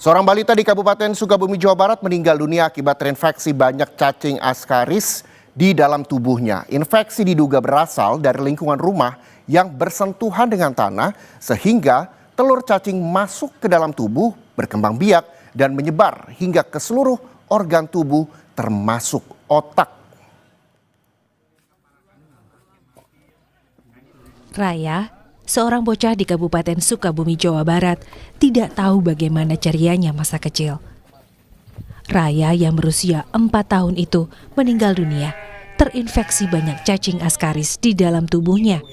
Seorang balita di Kabupaten Sukabumi, Jawa Barat meninggal dunia akibat terinfeksi banyak cacing Ascaris di dalam tubuhnya. Infeksi diduga berasal dari lingkungan rumah yang bersentuhan dengan tanah sehingga telur cacing masuk ke dalam tubuh, berkembang biak dan menyebar hingga ke seluruh organ tubuh termasuk otak. Raya, seorang bocah di Kabupaten Sukabumi, Jawa Barat, tidak tahu bagaimana cerianya masa kecil. Raya yang berusia 4 tahun itu meninggal dunia, terinfeksi banyak cacing Ascaris di dalam tubuhnya.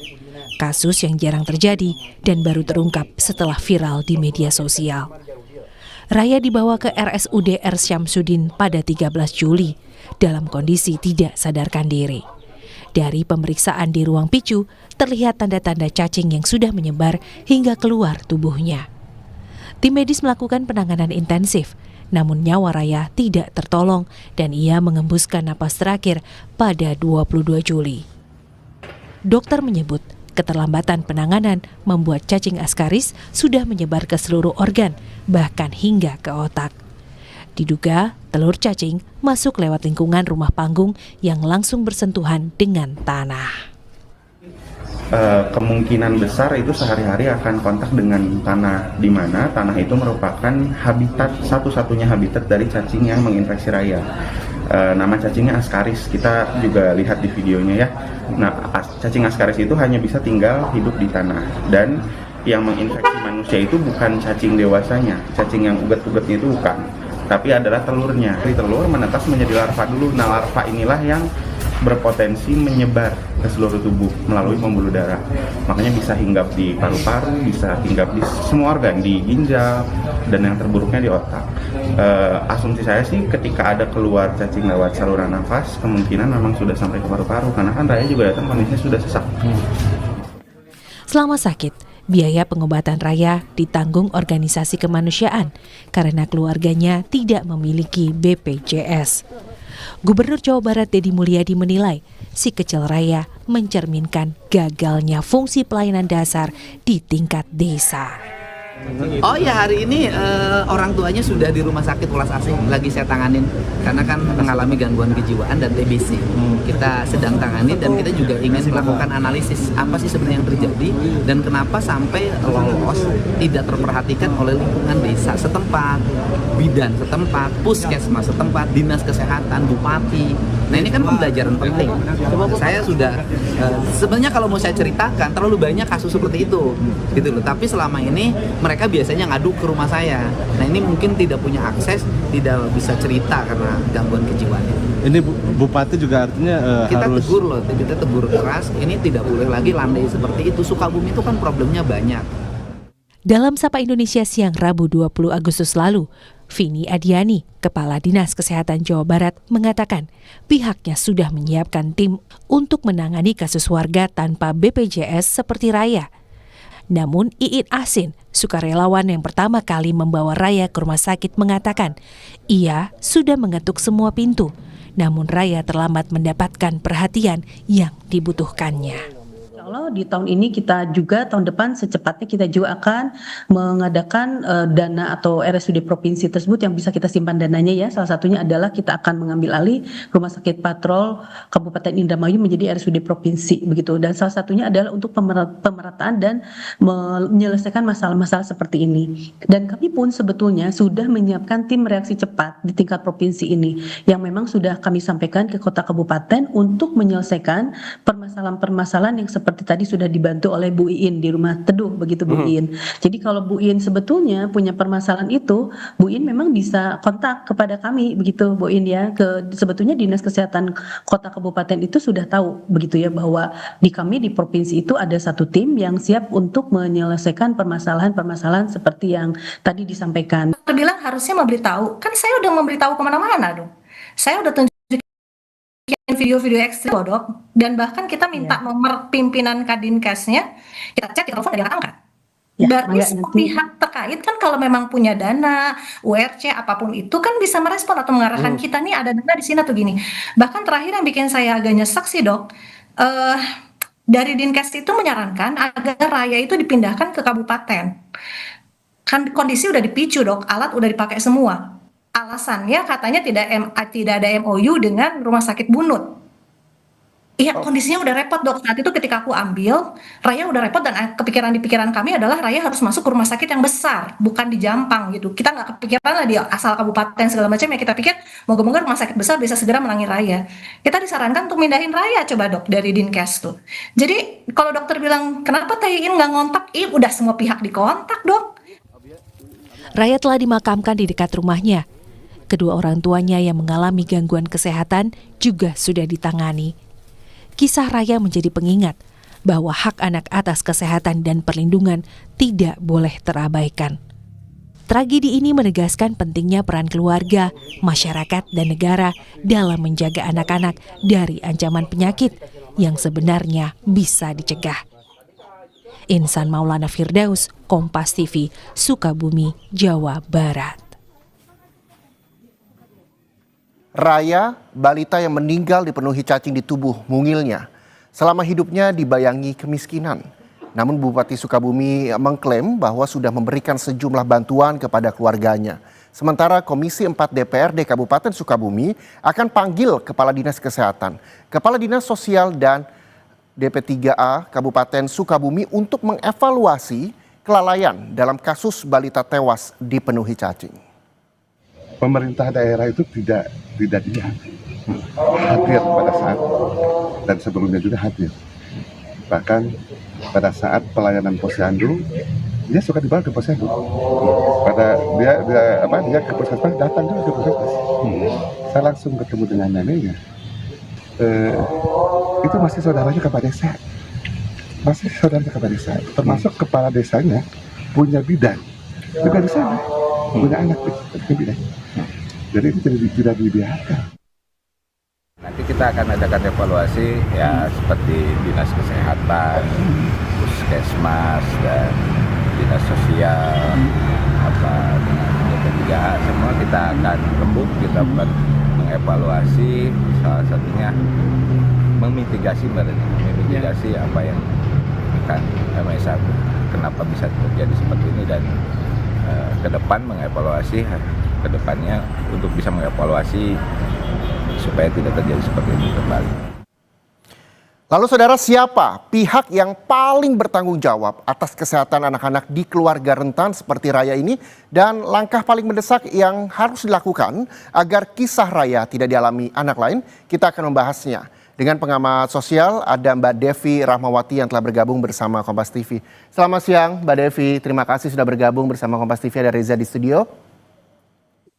Kasus yang jarang terjadi dan baru terungkap setelah viral di media sosial. Raya dibawa ke RSUD R. Syamsuddin pada 13 Juli dalam kondisi tidak sadarkan diri. Dari pemeriksaan di ruang PICU, terlihat tanda-tanda cacing yang sudah menyebar hingga keluar tubuhnya. Tim medis melakukan penanganan intensif, namun nyawa Raya tidak tertolong dan ia mengembuskan napas terakhir pada 22 Juli. Dokter menyebut keterlambatan penanganan membuat cacing Ascaris sudah menyebar ke seluruh organ, bahkan hingga ke otak. Diduga telur cacing masuk lewat lingkungan rumah panggung yang langsung bersentuhan dengan tanah. Kemungkinan besar itu sehari-hari akan kontak dengan tanah, di mana tanah itu merupakan habitat, satu-satunya habitat dari cacing yang menginfeksi Raya. Nama cacingnya Ascaris, kita juga lihat di videonya ya. Nah, cacing Ascaris itu hanya bisa tinggal hidup di tanah, dan yang menginfeksi manusia itu bukan cacing dewasanya, cacing yang uget-ugetnya itu bukan, tapi adalah telurnya. Dari telur menetas menjadi larva dulu. Nah, larva inilah yang berpotensi menyebar ke seluruh tubuh melalui pembuluh darah. Makanya bisa hinggap di paru-paru, bisa hinggap di semua organ, di ginjal, dan yang terburuknya di otak. Asumsi saya sih ketika ada keluar cacing lewat saluran nafas, kemungkinan memang sudah sampai ke paru-paru, karena kan Raya juga datang kondisinya sudah sesak. Selama sakit, biaya pengobatan Raya ditanggung organisasi kemanusiaan karena keluarganya tidak memiliki BPJS. Gubernur Jawa Barat Deddy Mulyadi menilai si kecil Raya mencerminkan gagalnya fungsi pelayanan dasar di tingkat desa. Oh ya, hari ini orang tuanya sudah di rumah sakit Welas Asih, lagi saya tanganin karena kan mengalami gangguan kejiwaan dan TBC. Kita sedang tangani dan kita juga ingin melakukan analisis apa sih sebenarnya yang terjadi dan kenapa sampai lolos tidak terperhatikan oleh lingkungan desa setempat, bidan setempat, puskesmas setempat, dinas kesehatan, bupati. Nah, ini kan pembelajaran penting. Saya sudah sebenarnya kalau mau saya ceritakan terlalu banyak kasus seperti itu, gitu loh. Tapi selama ini mereka biasanya ngadu ke rumah saya. Nah, ini mungkin tidak punya akses, tidak bisa cerita karena gangguan kejiwaan. Ini Bupati juga artinya kita harus tegur loh, kita tegur keras. Ini tidak boleh lagi landai seperti itu. Sukabumi itu kan problemnya banyak. Dalam Sapa Indonesia siang Rabu 20 Agustus lalu, Vini Adiani, Kepala Dinas Kesehatan Jawa Barat, mengatakan pihaknya sudah menyiapkan tim untuk menangani kasus warga tanpa BPJS seperti Raya. Namun Iin Asin, sukarelawan yang pertama kali membawa Raya ke rumah sakit, mengatakan ia sudah mengetuk semua pintu, namun Raya terlambat mendapatkan perhatian yang dibutuhkannya. Allah di tahun ini kita juga tahun depan secepatnya kita juga akan mengadakan dana atau RSUD provinsi tersebut yang bisa kita simpan dananya ya. Salah satunya adalah kita akan mengambil alih Rumah Sakit Patrol Kabupaten Indramayu menjadi RSUD provinsi begitu. Dan salah satunya adalah untuk pemerataan dan menyelesaikan masalah-masalah seperti ini. Dan kami pun sebetulnya sudah menyiapkan tim reaksi cepat di tingkat provinsi ini yang memang sudah kami sampaikan ke kota kabupaten untuk menyelesaikan permasalahan-permasalahan yang seperti tadi sudah dibantu oleh Bu Iin di Rumah Teduh begitu Bu Iin. Jadi kalau Bu Iin sebetulnya punya permasalahan itu, Bu Iin memang bisa kontak kepada kami begitu Bu Iin ya. Sebetulnya Dinas Kesehatan Kota Kabupaten itu sudah tahu begitu ya bahwa di kami di provinsi itu ada satu tim yang siap untuk menyelesaikan permasalahan-permasalahan seperti yang tadi disampaikan. Terbilang harusnya memberitahu, kan saya udah memberitahu kemana-mana dong. Saya udah tunjukin video-video ekstrim dok, dan bahkan kita minta nomor pimpinan Kadinkesnya, kita cek di telepon dari angkat. Berarti semua pihak terkait kan kalau memang punya dana, URC apapun itu kan bisa merespon atau mengarahkan kita nih ada dana di sini atau gini. Bahkan terakhir yang bikin saya agak nyesek sih dok, dari Dinkes itu menyarankan agar Raya itu dipindahkan ke kabupaten. Kan kondisi udah dipicu dok, alat udah dipakai semua. Alasannya katanya tidak ada MOU dengan Rumah Sakit Bunut. Iya, kondisinya udah repot dok. Saat itu ketika aku ambil, Raya udah repot dan kepikiran di pikiran kami adalah Raya harus masuk ke rumah sakit yang besar, bukan di Jampang gitu. Kita nggak kepikiran lah di asal kabupaten segala macam ya, kita pikir moga-moga rumah sakit besar bisa segera menangani Raya. Kita disarankan untuk mindahin Raya coba dok dari Dinkes tuh. Jadi kalau dokter bilang kenapa Teh Iin nggak ngontak, udah semua pihak dikontak dok. Raya telah dimakamkan di dekat rumahnya. Kedua orang tuanya yang mengalami gangguan kesehatan juga sudah ditangani. Kisah Raya menjadi pengingat bahwa hak anak atas kesehatan dan perlindungan tidak boleh terabaikan. Tragedi ini menegaskan pentingnya peran keluarga, masyarakat, dan negara dalam menjaga anak-anak dari ancaman penyakit yang sebenarnya bisa dicegah. Insan Maulana Firdaus, Kompas TV, Sukabumi, Jawa Barat. Raya, balita yang meninggal dipenuhi cacing di tubuh mungilnya. Selama hidupnya dibayangi kemiskinan. Namun Bupati Sukabumi mengklaim bahwa sudah memberikan sejumlah bantuan kepada keluarganya. Sementara Komisi 4 DPRD Kabupaten Sukabumi akan panggil Kepala Dinas Kesehatan, Kepala Dinas Sosial dan DP3A Kabupaten Sukabumi untuk mengevaluasi kelalaian dalam kasus balita tewas dipenuhi cacing. Pemerintah daerah itu tidak diam, hadir pada saat dan sebelumnya juga hadir. Bahkan pada saat pelayanan posyandu, dia suka dibawa ke posyandu. Pada dia ke puskesmas, datang juga ke puskesmas. Saya langsung ketemu dengan neneknya. Itu masih saudaranya kepala desa, termasuk kepala desanya punya bidan juga di sana, punya anak di bidan. Jadi itu tidak dibiarkan. Nanti kita akan adakan evaluasi ya seperti dinas kesehatan, puskesmas dan dinas sosial, dengan DP3A, semua kita akan rembuk, kita buat mengevaluasi, salah satunya memitigasi apa yang akan MSA kenapa bisa terjadi seperti ini, dan ke depan mengevaluasi ke depannya untuk bisa mengevaluasi supaya tidak terjadi seperti ini kembali. Lalu saudara, siapa pihak yang paling bertanggung jawab atas kesehatan anak-anak di keluarga rentan seperti Raya ini, dan langkah paling mendesak yang harus dilakukan agar kisah Raya tidak dialami anak lain? Kita akan membahasnya dengan pengamat sosial, ada Mbak Devi Rahmawati yang telah bergabung bersama Kompas TV. Selamat siang Mbak Devi, terima kasih sudah bergabung bersama Kompas TV. Ada Reza di studio.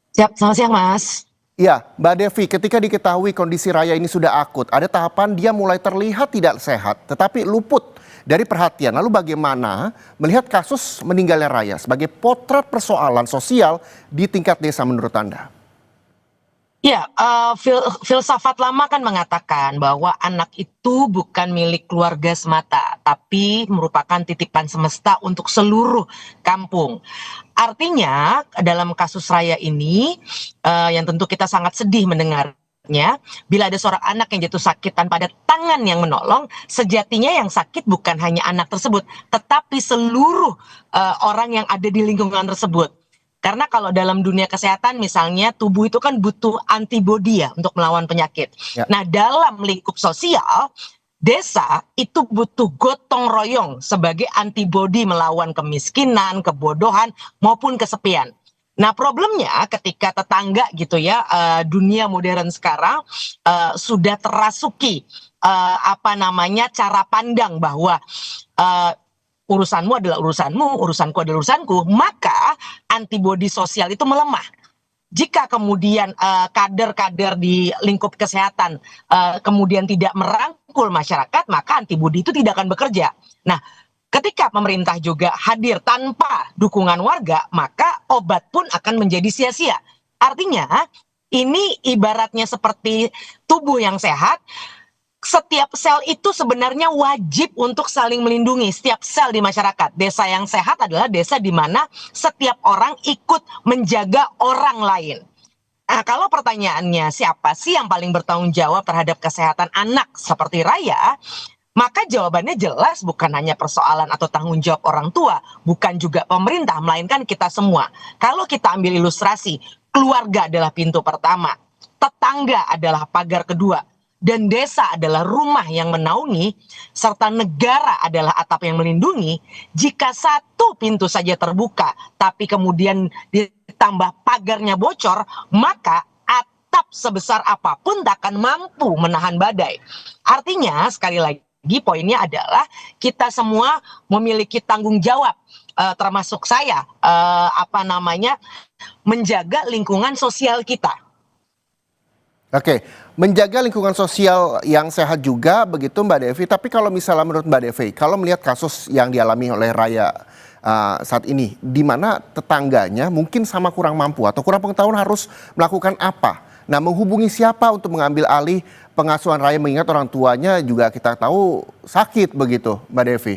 Siap, selamat siang Mas. Ya, Mbak Devi, ketika diketahui kondisi Raya ini sudah akut, ada tahapan dia mulai terlihat tidak sehat, tetapi luput dari perhatian. Lalu bagaimana melihat kasus meninggalnya Raya sebagai potret persoalan sosial di tingkat desa menurut Anda? Ya, filsafat lama kan mengatakan bahwa anak itu bukan milik keluarga semata, tapi merupakan titipan semesta untuk seluruh kampung. Artinya dalam kasus Raya ini yang tentu kita sangat sedih mendengarnya, bila ada seorang anak yang jatuh sakit tanpa ada tangan yang menolong, sejatinya yang sakit bukan hanya anak tersebut, tetapi seluruh orang yang ada di lingkungan tersebut. Karena kalau dalam dunia kesehatan misalnya tubuh itu kan butuh antibodi ya untuk melawan penyakit. Ya. Nah dalam lingkup sosial, desa itu butuh gotong royong sebagai antibodi melawan kemiskinan, kebodohan maupun kesepian. Nah problemnya ketika tetangga gitu ya, dunia modern sekarang sudah terasuki cara pandang bahwa urusanmu adalah urusanmu, urusanku adalah urusanku, maka antibodi sosial itu melemah. Jika kemudian kader-kader di lingkup kesehatan kemudian tidak merangkul masyarakat, maka antibodi itu tidak akan bekerja. Nah, ketika pemerintah juga hadir tanpa dukungan warga, maka obat pun akan menjadi sia-sia. Artinya, ini ibaratnya seperti tubuh yang sehat. Setiap sel itu sebenarnya wajib untuk saling melindungi, setiap sel di masyarakat. Desa yang sehat adalah desa di mana setiap orang ikut menjaga orang lain. Nah, kalau pertanyaannya siapa sih yang paling bertanggung jawab terhadap kesehatan anak seperti Raya, Maka jawabannya jelas bukan hanya persoalan atau tanggung jawab orang tua, bukan juga pemerintah, melainkan kita semua. Kalau kita ambil ilustrasi, keluarga adalah pintu pertama, tetangga adalah pagar kedua, dan desa adalah rumah yang menaungi, serta negara adalah atap yang melindungi. Jika satu pintu saja terbuka, tapi kemudian ditambah pagarnya bocor, maka atap sebesar apapun tak akan mampu menahan badai. Artinya, sekali lagi, poinnya adalah kita semua memiliki tanggung jawab, termasuk saya, menjaga lingkungan sosial kita. Oke, menjaga lingkungan sosial yang sehat juga begitu Mbak Devi. Tapi kalau misalnya menurut Mbak Devi, kalau melihat kasus yang dialami oleh Raya saat ini, di mana tetangganya mungkin sama kurang mampu atau kurang pengetahuan harus melakukan apa? Nah, menghubungi siapa untuk mengambil alih pengasuhan Raya, mengingat orang tuanya juga kita tahu sakit begitu, Mbak Devi?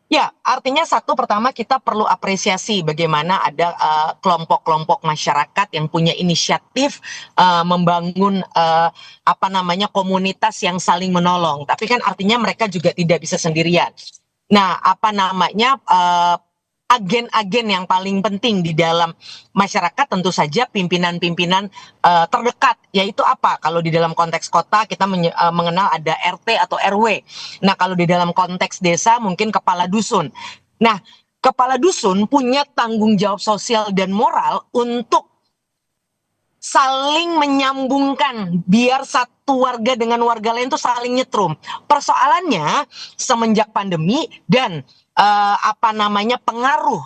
Ya, artinya satu, pertama kita perlu apresiasi bagaimana ada kelompok-kelompok masyarakat yang punya inisiatif membangun komunitas yang saling menolong. Tapi kan artinya mereka juga tidak bisa sendirian. Nah, agen-agen yang paling penting di dalam masyarakat tentu saja pimpinan-pimpinan terdekat, yaitu apa? Kalau di dalam konteks kota kita mengenal ada RT atau RW. Nah, kalau di dalam konteks desa mungkin kepala dusun. Nah, kepala dusun punya tanggung jawab sosial dan moral untuk saling menyambungkan biar satu warga dengan warga lain itu saling nyetrum. Persoalannya semenjak pandemi dan pengaruh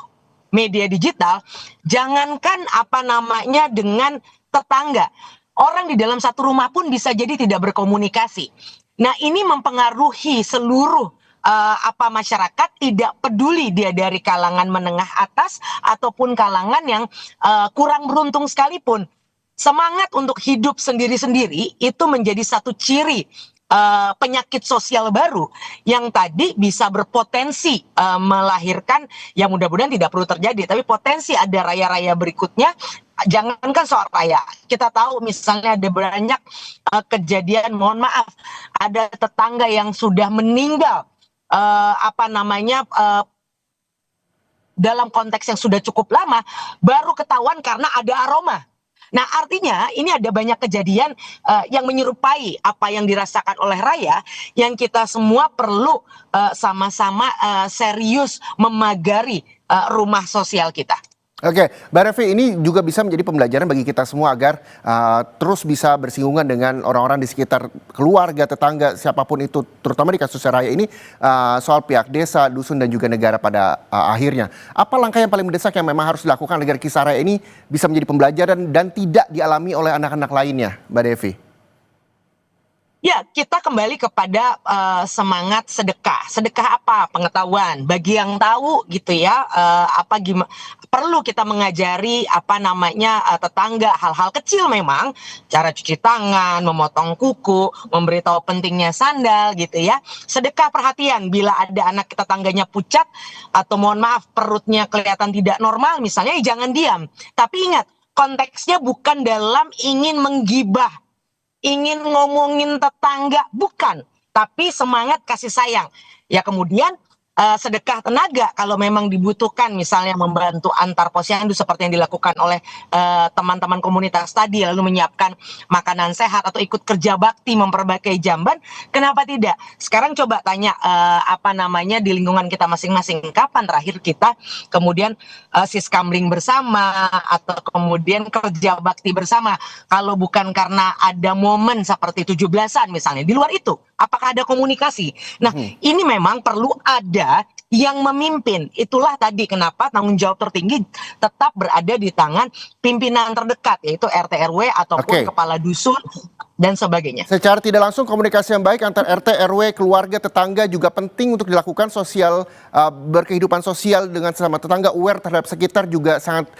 media digital, jangankan dengan tetangga, orang di dalam satu rumah pun bisa jadi tidak berkomunikasi. Nah, ini mempengaruhi seluruh masyarakat, tidak peduli dia dari kalangan menengah atas ataupun kalangan yang kurang beruntung sekalipun. Semangat untuk hidup sendiri-sendiri itu menjadi satu ciri penyakit sosial baru yang tadi bisa berpotensi melahirkan, yang mudah-mudahan tidak perlu terjadi, tapi potensi ada raya-raya berikutnya. Jangankan soal raya, kita tahu misalnya ada banyak kejadian, mohon maaf, ada tetangga yang sudah meninggal dalam konteks yang sudah cukup lama, baru ketahuan karena ada aroma. Nah, artinya ini ada banyak kejadian yang menyerupai apa yang dirasakan oleh Raya, yang kita semua perlu sama-sama serius memagari rumah sosial kita. Oke, Mbak Revi, ini juga bisa menjadi pembelajaran bagi kita semua agar terus bisa bersinggungan dengan orang-orang di sekitar keluarga, tetangga, siapapun itu, terutama di kasus Raya ini soal pihak desa, dusun, dan juga negara pada akhirnya. Apa langkah yang paling mendesak yang memang harus dilakukan agar kisah Raya ini bisa menjadi pembelajaran dan tidak dialami oleh anak-anak lainnya, Mbak Devi? Ya, kita kembali kepada semangat sedekah. Sedekah apa? Pengetahuan. Bagi yang tahu gitu ya, perlu kita mengajari tetangga hal-hal kecil memang, cara cuci tangan, memotong kuku, memberitahu pentingnya sandal gitu ya. Sedekah perhatian bila ada anak tetangganya pucat atau mohon maaf perutnya kelihatan tidak normal misalnya, ya jangan diam. Tapi ingat, konteksnya bukan dalam ingin menggibah, ingin ngomongin tetangga, bukan, tapi semangat kasih sayang. Ya, kemudian sedekah tenaga kalau memang dibutuhkan, misalnya membantu antar posyandu seperti yang dilakukan oleh teman-teman komunitas tadi, lalu menyiapkan makanan sehat atau ikut kerja bakti memperbaiki jamban, kenapa tidak? Sekarang coba tanya di lingkungan kita masing-masing, kapan terakhir kita kemudian siskamling bersama atau kemudian kerja bakti bersama? Kalau bukan karena ada momen seperti 17-an misalnya, di luar itu apakah ada komunikasi? Nah, ini memang perlu ada yang memimpin. Itulah tadi kenapa tanggung jawab tertinggi tetap berada di tangan pimpinan terdekat, yaitu RT RW ataupun kepala dusun dan sebagainya. Secara tidak langsung komunikasi yang baik antar RT, RW, keluarga, tetangga juga penting untuk dilakukan. Sosial, berkehidupan sosial dengan sesama tetangga, aware terhadap sekitar juga sangat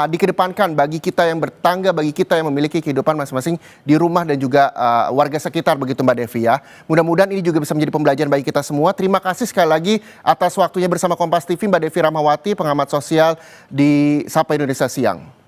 dikedepankan bagi kita yang bertetangga, bagi kita yang memiliki kehidupan masing-masing di rumah dan juga warga sekitar, begitu Mbak Devi ya. Mudah-mudahan ini juga bisa menjadi pembelajaran bagi kita semua. Terima kasih sekali lagi atas waktunya bersama Kompas TV, Mbak Devi Rahmawati, pengamat sosial di Sapa Indonesia Siang.